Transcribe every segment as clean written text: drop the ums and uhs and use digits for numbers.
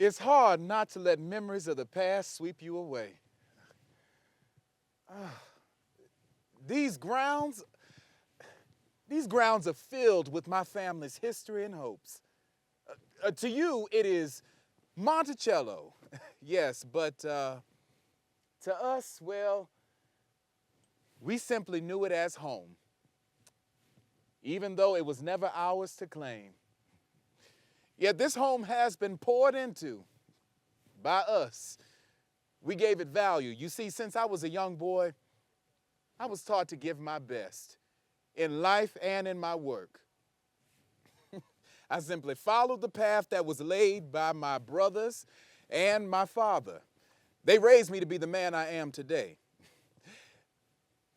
It's hard not to let memories of the past sweep you away. These grounds, these grounds are filled with my family's history and hopes. To you, it is Monticello, yes, but to us, well, we simply knew it as home, even though it was never ours to claim. Yet this home has been poured into by us. We gave it value. You see, since I was a young boy, I was taught to give my best in life and in my work. I simply followed the path that was laid by my brothers and my father. They raised me to be the man I am today.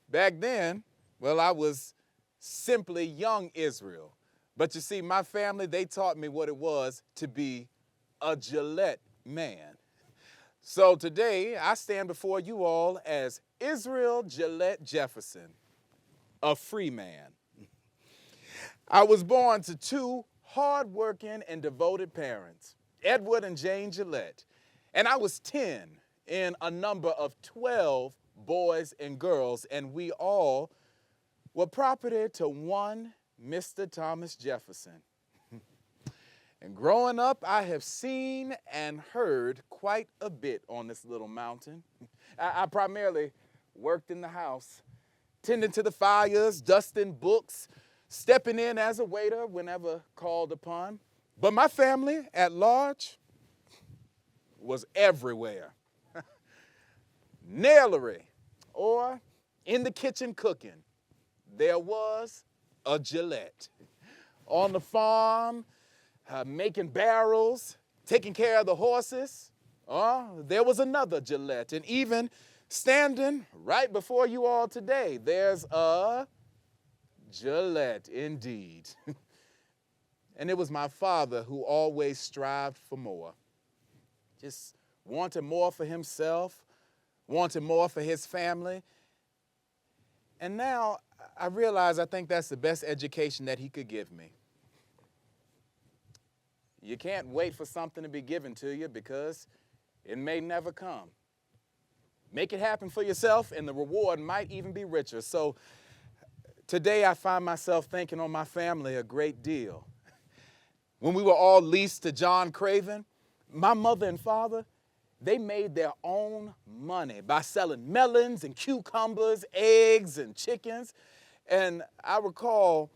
Back then, well, I was simply young Israel. But you see, my family, they taught me what it was to be a Gillette man. So today, I stand before you all as Israel Gillette Jefferson, a free man. I was born to two hardworking and devoted parents, Edward and Jane Gillette, and I was 10 in a number of 12 boys and girls, and we all were property to one Mr. Thomas Jefferson. And growing up, I have seen and heard quite a bit on this little mountain. I primarily worked in the house, tending to the fires, dusting books, stepping in as a waiter whenever called upon. But my family at large was everywhere. Nailery, or in the kitchen cooking, there was a Gillette. On the farm, making barrels, taking care of the horses, there was another Gillette. And even standing right before you all today, there's a Gillette indeed. And it was my father who always strived for more. Just wanted more for himself, wanted more for his family. And now I realize I think that's the best education that he could give me. You can't wait for something to be given to you because it may never come. Make it happen for yourself and the reward might even be richer. So today I find myself thinking on my family a great deal. When we were all leased to John Craven, my mother and father, they made their own money by selling melons and cucumbers, eggs and chickens. And I recall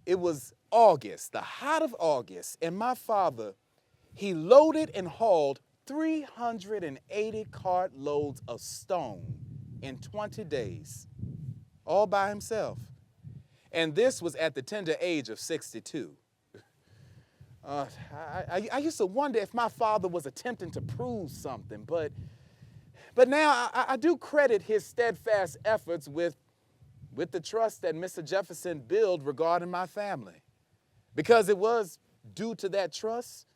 it was August, the height of August, and my father, he loaded and hauled 380 cartloads of stone in 20 days, all by himself. And this was at the tender age of 62. I used to wonder if my father was attempting to prove something, but now I do credit his steadfast efforts with the trust that Mr. Jefferson built regarding my family. Because it was due to that trust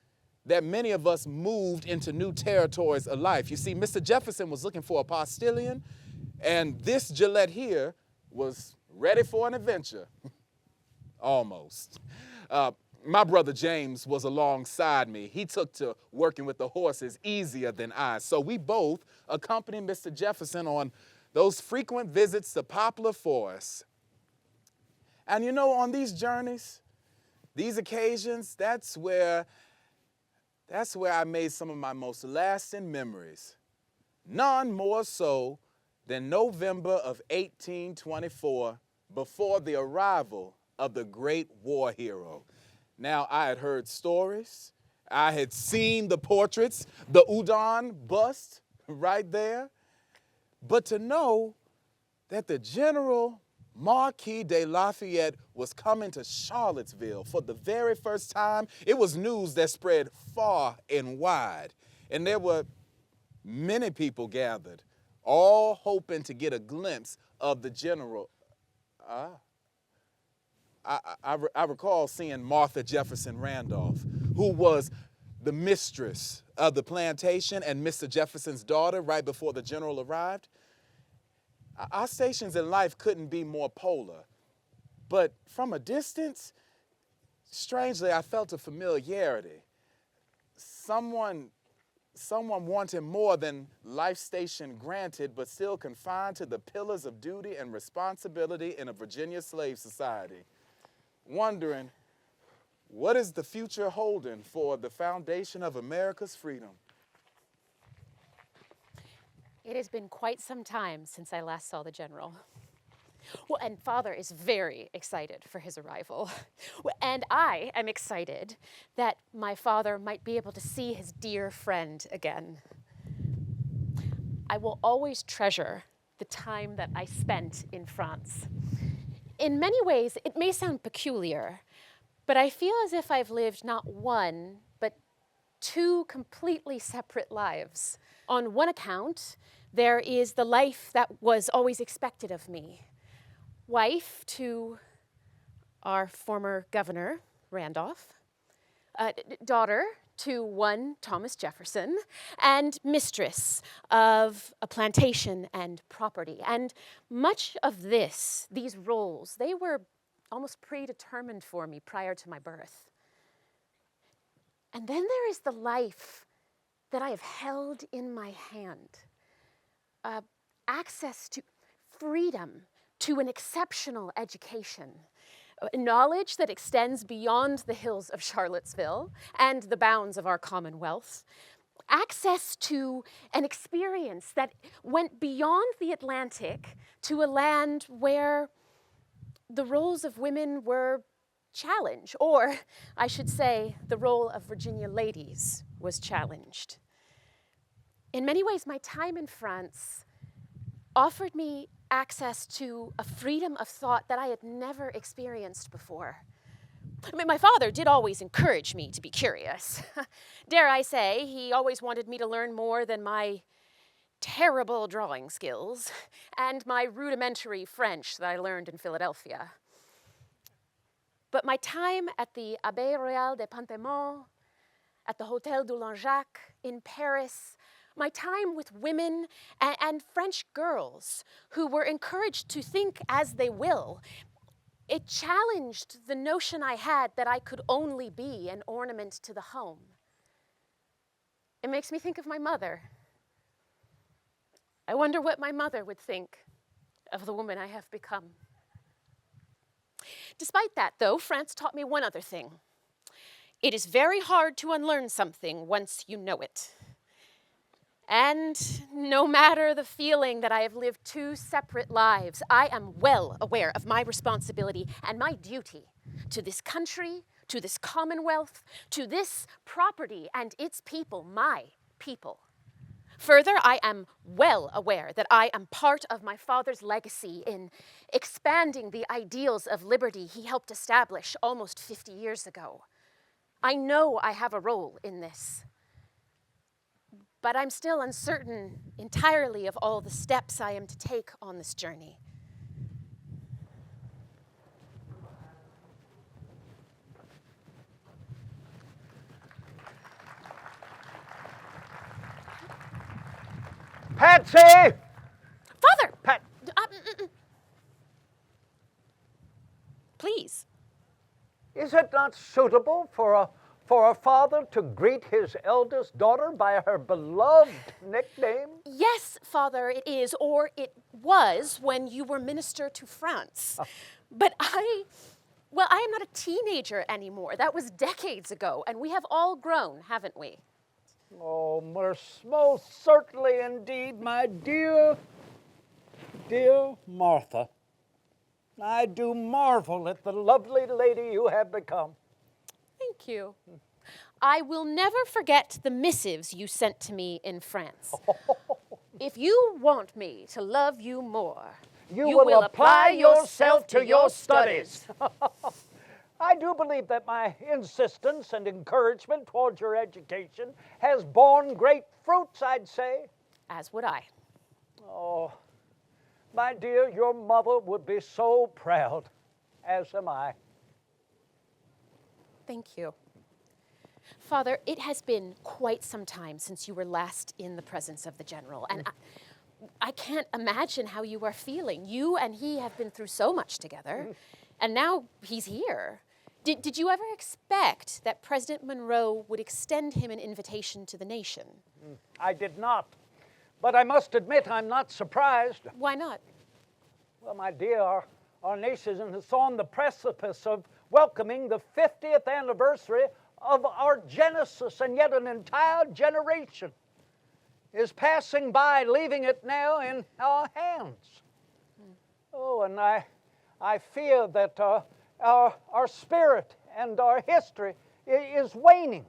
that many of us moved into new territories of life. You see, Mr. Jefferson was looking for a postilion, and this Gillette here was ready for an adventure. Almost. My brother James was alongside me. He took to working with the horses easier than I. So we both accompanied Mr. Jefferson on those frequent visits to Poplar Forest. And you know, on these journeys, these occasions, that's where I made some of my most lasting memories. None more so than November of 1824, before the arrival of the great war hero. Now, I had heard stories. I had seen the portraits, the Udon bust right there. But to know that the General Marquis de Lafayette was coming to Charlottesville for the very first time, it was news that spread far and wide. And there were many people gathered, all hoping to get a glimpse of the general. I recall seeing Martha Jefferson Randolph, who was the mistress of the plantation and Mr. Jefferson's daughter right before the general arrived. Our stations in life couldn't be more polar. But from a distance, strangely, I felt a familiarity. Someone wanting more than life station granted, but still confined to the pillars of duty and responsibility in a Virginia slave society. Wondering, what is the future holding for the foundation of America's freedom? It has been quite some time since I last saw the general. Well, and Father is very excited for his arrival. And I am excited that my father might be able to see his dear friend again. I will always treasure the time that I spent in France. In many ways, it may sound peculiar, but I feel as if I've lived not one, but two completely separate lives. On one account, there is the life that was always expected of me. Wife to our former governor, Randolph, daughter to one Thomas Jefferson, and mistress of a plantation and property. And much of these roles, they were almost predetermined for me prior to my birth. And then there is the life that I have held in my hand. Access to freedom, to an exceptional education, knowledge that extends beyond the hills of Charlottesville and the bounds of our Commonwealth, access to an experience that went beyond the Atlantic to a land where the roles of women were challenged, or I should say, the role of Virginia ladies was challenged. In many ways, my time in France offered me access to a freedom of thought that I had never experienced before. I mean, my father did always encourage me to be curious. Dare I say, he always wanted me to learn more than my terrible drawing skills and my rudimentary French that I learned in Philadelphia. But my time at the Abbaye Royale de Panthemont, at the Hôtel du Langeac in Paris, my time with women and French girls who were encouraged to think as they will, it challenged the notion I had that I could only be an ornament to the home. It makes me think of my mother. I wonder what my mother would think of the woman I have become. Despite that, though, France taught me one other thing. It is very hard to unlearn something once you know it. And no matter the feeling that I have lived two separate lives, I am well aware of my responsibility and my duty to this country, to this Commonwealth, to this property and its people, my people. Further, I am well aware that I am part of my father's legacy in expanding the ideals of liberty he helped establish almost 50 years ago. I know I have a role in this. But I'm still uncertain entirely of all the steps I am to take on this journey. Patsy! Father! Pat. Please. Is it not suitable for a father to greet his eldest daughter by her beloved nickname? Yes, Father, it is, or it was when you were minister to France. But I am not a teenager anymore. That was decades ago, and we have all grown, haven't we? Oh, most certainly indeed, my dear dear Martha, I do marvel at the lovely lady you have become. Thank you. I will never forget the missives you sent to me in France. If you want me to love you more, you will apply yourself to your studies. I do believe that my insistence and encouragement towards your education has borne great fruits, I'd say. As would I. Oh, my dear, your mother would be so proud, as am I. Thank you. Father, it has been quite some time since you were last in the presence of the general, and I can't imagine how you are feeling. You and he have been through so much together, and now he's here. Did you ever expect that President Monroe would extend him an invitation to the nation? I did not, but I must admit I'm not surprised. Why not? Well, my dear, our nation is on the precipice of welcoming the 50th anniversary of our Genesis, and yet an entire generation is passing by, leaving it now in our hands. Oh, and I fear that our spirit and our history is waning.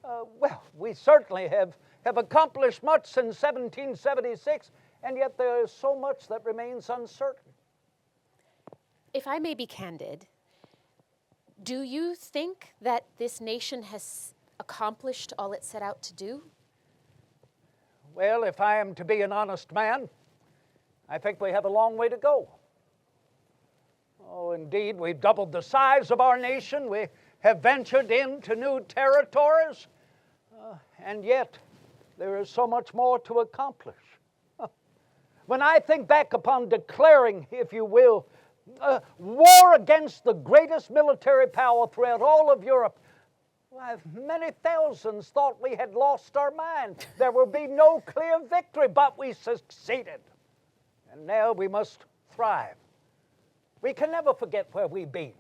Well, we certainly have accomplished much since 1776, and yet there is so much that remains uncertain. If I may be candid, do you think that this nation has accomplished all it set out to do? Well, if I am to be an honest man, I think we have a long way to go. Oh, indeed, we've doubled the size of our nation. We have ventured into new territories, and yet there is so much more to accomplish. When I think back upon declaring, if you will, war against the greatest military power throughout all of Europe, why, many thousands thought we had lost our mind. There will be no clear victory, but we succeeded. And now we must thrive. We can never forget where we've been.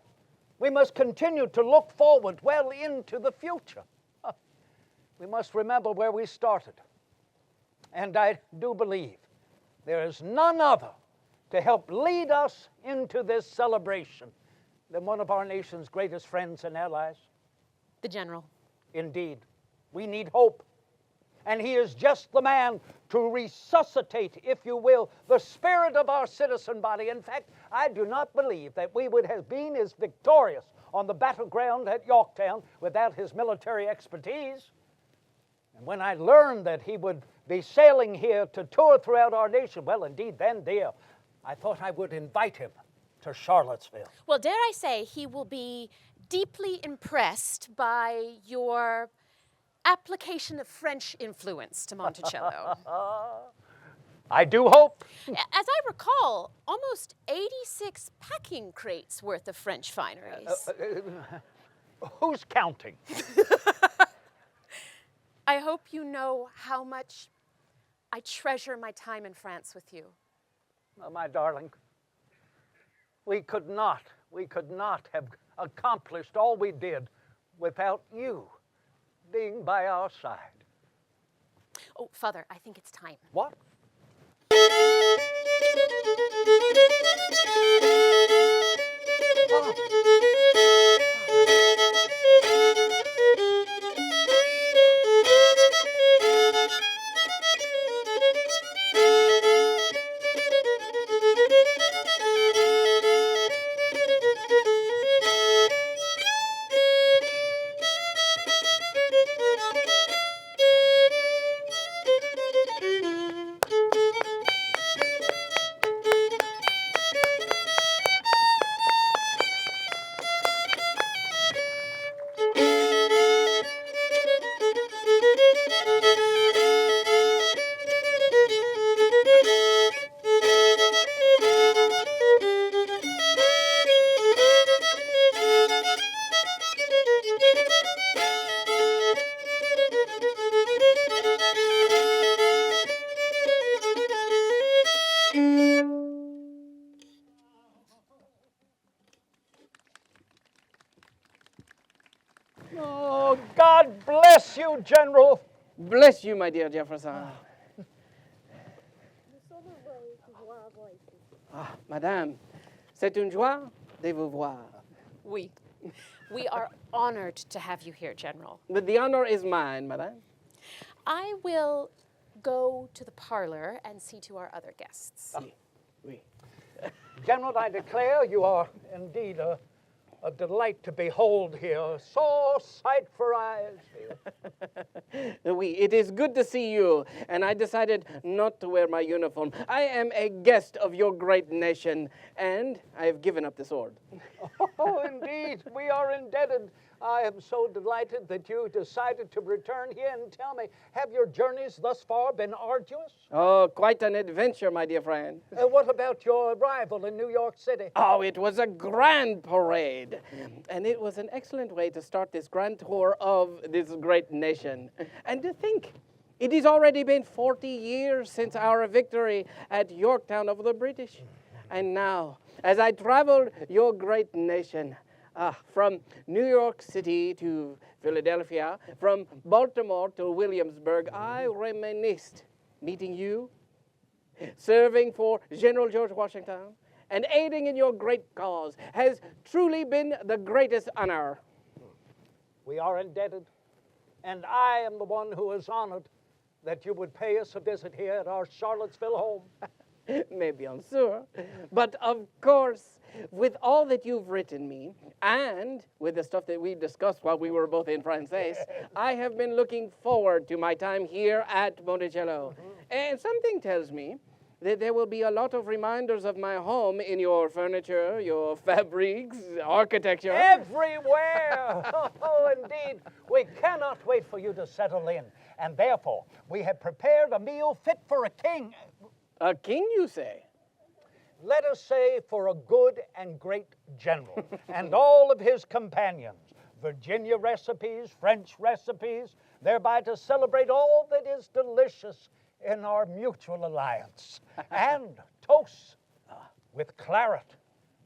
We must continue to look forward well into the future. We must remember where we started. And I do believe there is none other to help lead us into this celebration than one of our nation's greatest friends and allies. The general. Indeed, we need hope. And he is just the man to resuscitate, if you will, the spirit of our citizen body. In fact, I do not believe that we would have been as victorious on the battleground at Yorktown without his military expertise. And when I learned that he would be sailing here to tour throughout our nation, well, indeed, then, dear, I thought I would invite him to Charlottesville. Well, dare I say he will be deeply impressed by your application of French influence to Monticello. I do hope. As I recall, almost 86 packing crates worth of French fineries. Who's counting? I hope you know how much I treasure my time in France with you. Oh, my darling, we could not have accomplished all we did without you being by our side. Oh, Father, I think it's time. What? Oh, God bless you, General. Bless you, my dear Jefferson. The solar rays of wild life Ah, Madame, c'est une joie de vous voir. We are honored to have you here, General. But the honor is mine, Madame. I will go to the parlor and see to our other guests. Oui, oui. General, I declare you are indeed a delight to behold here. So sight for eyes. Oui, it is good to see you, and I decided not to wear my uniform. I am a guest of your great nation, and I have given up the sword. Oh, indeed, we are indebted. I am so delighted that you decided to return here. And tell me, have your journeys thus far been arduous? Oh, quite an adventure, my dear friend. What about your arrival in New York City? Oh, it was a grand parade, and it was an excellent way to start this grand tour of this great nation. And to think, it has already been 40 years since our victory at Yorktown over the British. And now, as I traveled your great nation, from New York City to Philadelphia, from Baltimore to Williamsburg, I reminisced meeting you, serving for General George Washington, and aiding in your great cause has truly been the greatest honor. We are indebted, and I am the one who is honored that you would pay us a visit here at our Charlottesville home. Maybe I'm sure. But of course, with all that you've written me, and with the stuff that we discussed while we were both in Française, I have been looking forward to my time here at Monticello. And something tells me that there will be a lot of reminders of my home in your furniture, your fabrics, architecture. Everywhere! Oh, indeed. We cannot wait for you to settle in. And therefore, we have prepared a meal fit for a king. A king, you say? Let us say for a good and great general and all of his companions. Virginia recipes, French recipes, thereby to celebrate all that is delicious in our mutual alliance. And toast with claret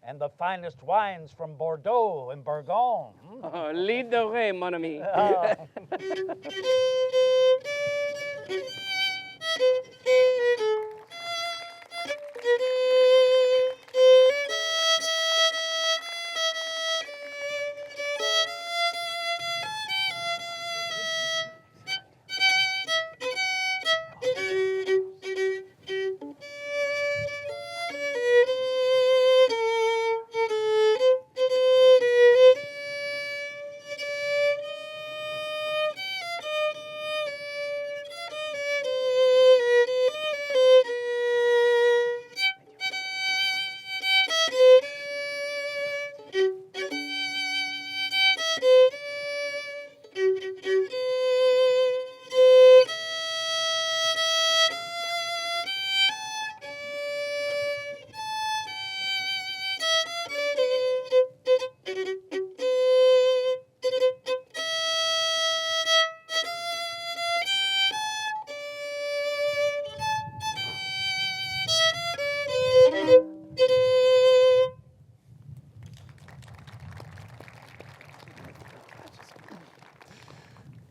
and the finest wines from Bordeaux and Bourgogne. Oh, lead the way, mon ami.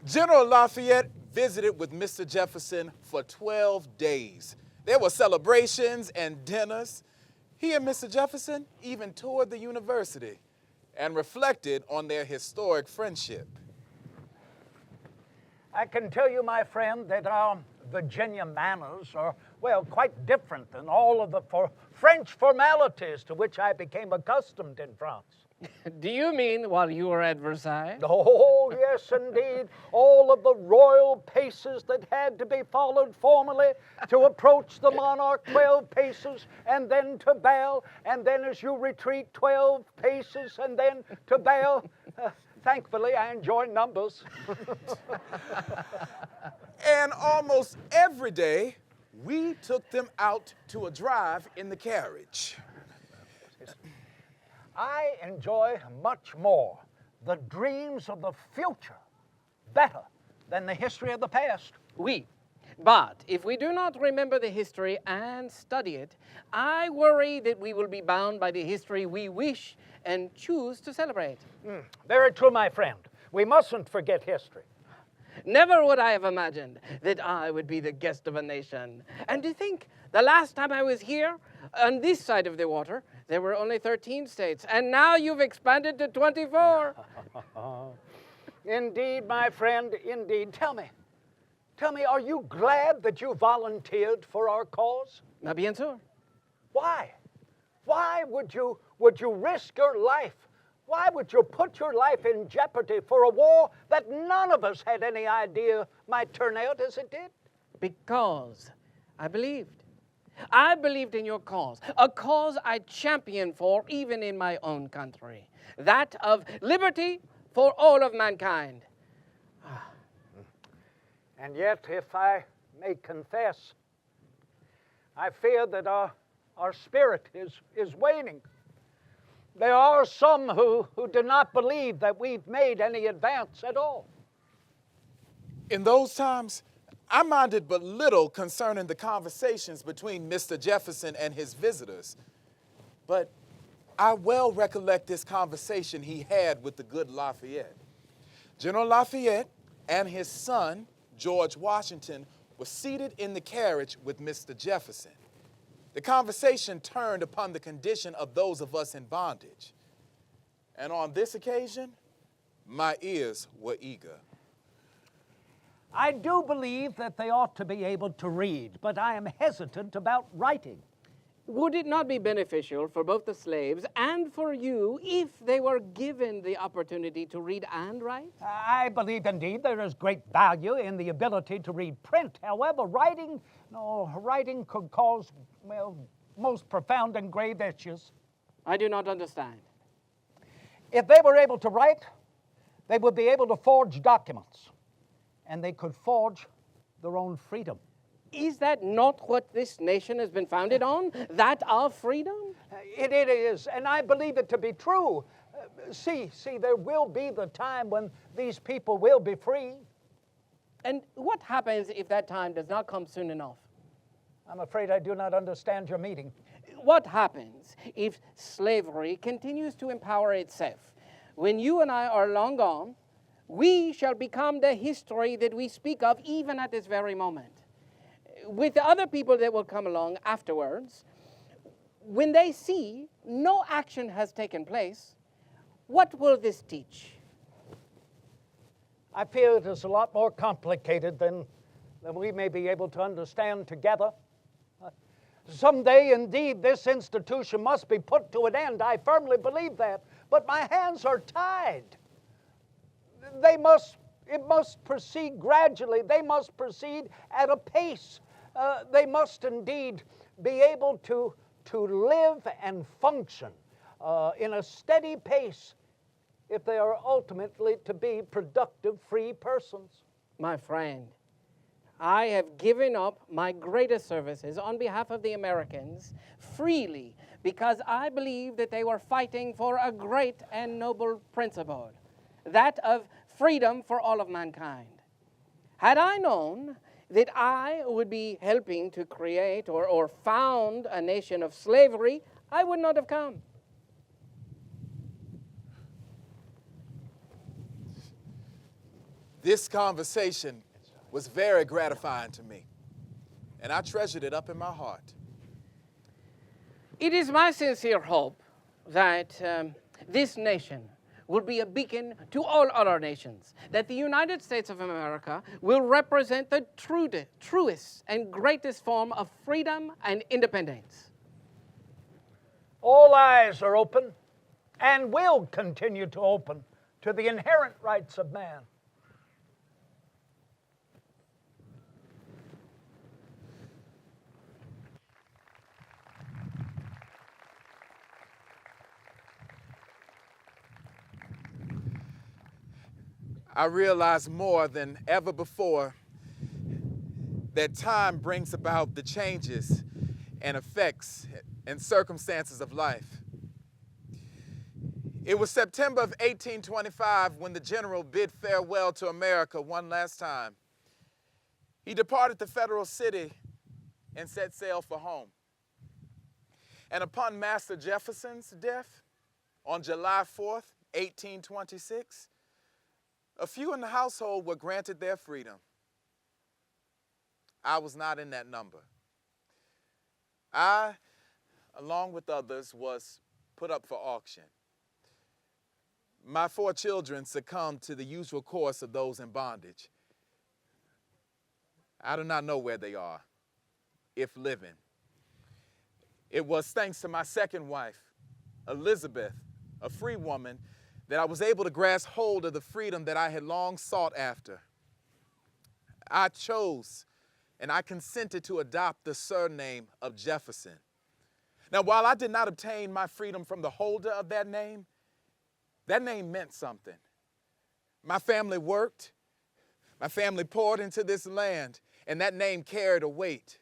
General Lafayette visited with Mr. Jefferson for 12 days. There were celebrations and dinners. He and Mr. Jefferson even toured the university and reflected on their historic friendship. I can tell you, my friend, that our Virginia manners are, well, quite different than all of the French formalities to which I became accustomed in France. Do you mean while you were at Versailles? Oh, yes, indeed. All of the royal paces that had to be followed formally to approach the monarch, 12 paces, and then to bow, and then as you retreat, 12 paces, and then to bow. Thankfully, I enjoy numbers. And almost every day, we took them out to a drive in the carriage. I enjoy much more the dreams of the future better than the history of the past. Oui. But if we do not remember the history and study it, I worry that we will be bound by the history we wish and choose to celebrate. Very true, my friend. We mustn't forget history. Never would I have imagined that I would be the guest of a nation. And to think, the last time I was here, on this side of the water, there were only 13 states, and now you've expanded to 24. Indeed, my friend, indeed. Tell me, are you glad that you volunteered for our cause? Bien sûr. Why? Why would you risk your life? Why would you put your life in jeopardy for a war that none of us had any idea might turn out as it did? Because I believed. I believed in your cause, a cause I championed for even in my own country, that of liberty for all of mankind. And yet, if I may confess, I fear that our spirit is waning. There are some who do not believe that we've made any advance at all. In those times, I minded but little concerning the conversations between Mr. Jefferson and his visitors. But I well recollect this conversation he had with the good Lafayette. General Lafayette and his son, George Washington, were seated in the carriage with Mr. Jefferson. The conversation turned upon the condition of those of us in bondage. And on this occasion, my ears were eager. I do believe that they ought to be able to read, but I am hesitant about writing. Would it not be beneficial for both the slaves and for you if they were given the opportunity to read and write? I believe indeed there is great value in the ability to read print. However, writing could cause, most profound and grave issues. I do not understand. If they were able to write, they would be able to forge documents, and they could forge their own freedom. Is that not what this nation has been founded on? That of freedom? It is, and I believe it to be true. See, there will be the time when these people will be free. And what happens if that time does not come soon enough? I'm afraid I do not understand your meaning. What happens if slavery continues to empower itself? When you and I are long gone, we shall become the history that we speak of even at this very moment. With the other people that will come along afterwards, when they see no action has taken place, what will this teach? I fear it is a lot more complicated than we may be able to understand together. Someday, indeed, this institution must be put to an end. I firmly believe that. But my hands are tied. It must proceed gradually. They must proceed at a pace. They must indeed be able to live and function in a steady pace if they are ultimately to be productive, free persons. My friend, I have given up my greatest services on behalf of the Americans freely because I believe that they were fighting for a great and noble principle, that of freedom for all of mankind. Had I known that I would be helping to create or found a nation of slavery, I would not have come. This conversation was very gratifying to me, and I treasured it up in my heart. It is my sincere hope that this nation will be a beacon to all other nations, that the United States of America will represent the truest and greatest form of freedom and independence. All eyes are open and will continue to open to the inherent rights of man. I realize more than ever before that time brings about the changes and effects and circumstances of life. It was September of 1825 when the general bid farewell to America one last time. He departed the federal city and set sail for home. And upon Master Jefferson's death on July 4th, 1826, A few in the household were granted their freedom. I was not in that number. I, along with others, was put up for auction. My 4 children succumbed to the usual course of those in bondage. I do not know where they are, if living. It was thanks to my second wife, Elizabeth, a free woman, that I was able to grasp hold of the freedom that I had long sought after. I chose and I consented to adopt the surname of Jefferson. Now, while I did not obtain my freedom from the holder of that name meant something. My family worked, my family poured into this land, and that name carried a weight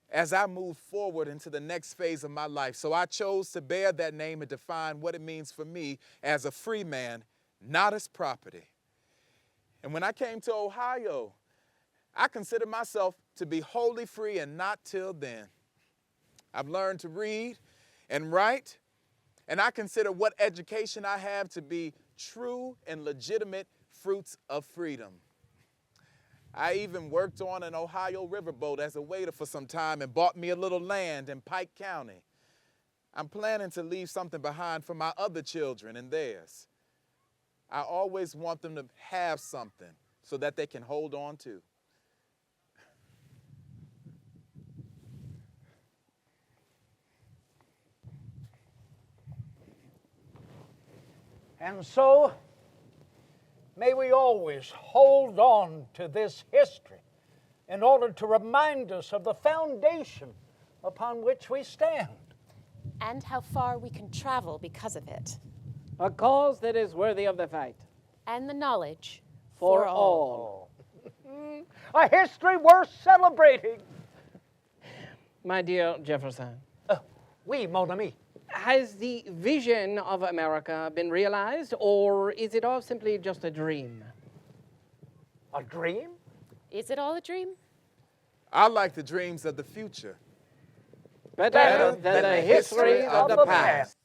as I moved forward into the next phase of my life. So I chose to bear that name and define what it means for me as a free man, not as property. And when I came to Ohio, I considered myself to be wholly free, and not till then. I've learned to read and write, and I consider what education I have to be true and legitimate fruits of freedom. I even worked on an Ohio riverboat as a waiter for some time and bought me a little land in Pike County. I'm planning to leave something behind for my other children and theirs. I always want them to have something so that they can hold on to. And so, may we always hold on to this history in order to remind us of the foundation upon which we stand. And how far we can travel because of it. A cause that is worthy of the fight. And the knowledge For all. A history worth celebrating. My dear Jefferson, Oui, mon ami. has the vision of America been realized, or is it all simply just a dream? A dream? Is it all a dream? I like the dreams of the future. Better than the history of the past.